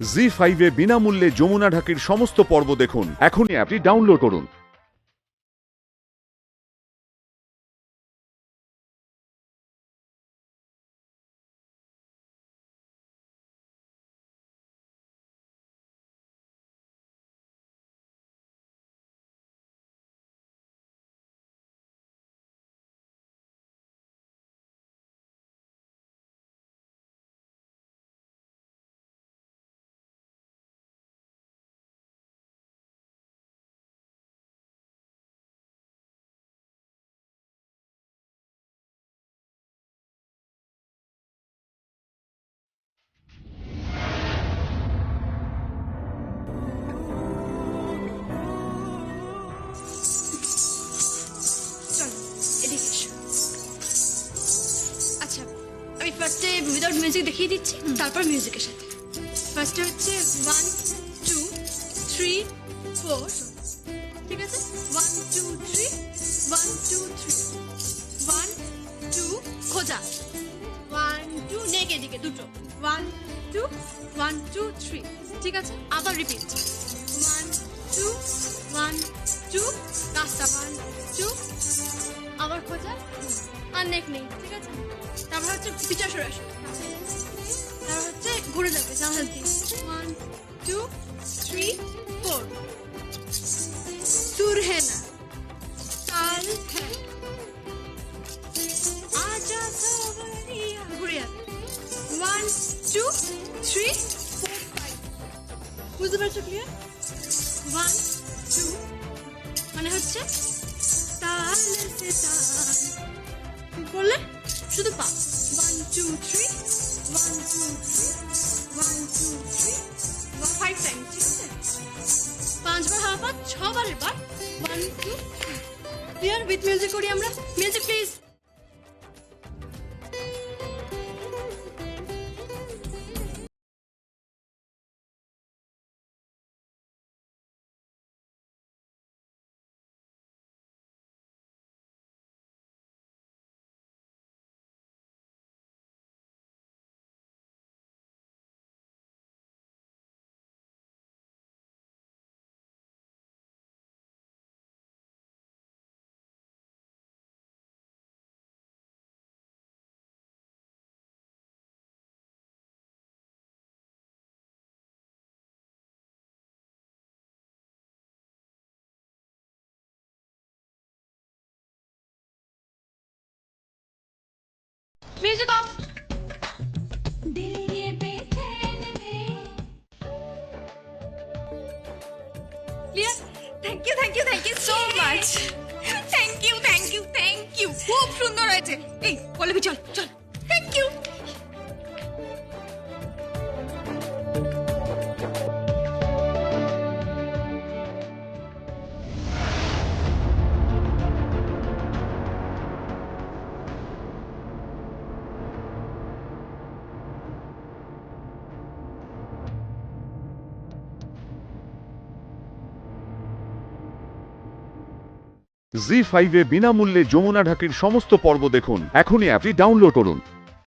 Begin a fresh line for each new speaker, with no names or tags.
জি5 এ বিনামূল্যে যমুনা ঢাকির সমস্ত পর্ব দেখুন। এখনই অ্যাপটি ডাউনলোড করুন।
আচ্ছা, আমি ফার্স্টে উইদাউট মিউজিক দেখিয়ে দিচ্ছি, তারপর মিউজিকের সাথে। ফার্স্টে হচ্ছে 1 2 3 4, ঠিক আছে? 1 2 3 1 2 3 1 2 খোঁজা 1 2 নেক এদিকে দুটো 1 2 1 2 3, ঠিক আছে? আবার রিপিট 1 2 1 2 রাস্তা 1 2 আবার খোঁজা আর নেক নেই, ঠিক আছে? তারপর হচ্ছে পিছনে সরে আসো, তারপর হচ্ছে ঘুরে যাবে জাহাজ দিয়ে 1 2 3 4 সুর है ना ताल है आजा सवरिया ঘুরে যাবে 1 2 3 4 5 বুঝতে পারছো ক্লিয়ার? 1 2 মানে হচ্ছে তাল সে তাল বললে শুধু পা 1 2 3 1 2 3 1 2 3 5 টাইম, ঠিক আছে? 5 বার হাওয়া পাত, 6 বার এবার 1 2 3 ক্লিয়ার? উইথ মিউজিক করি আমরা। Music please. Music off. Clear?
Thank you so much. Thank you খুব সুন্দর হয়েছে। এই পল্লবী চল চল। Thank you.
জি5 এ বিনামূল্যে যমুনা ঢাকির সমস্ত পর্ব দেখুন। এখনই অ্যাপটি ডাউনলোড করুন।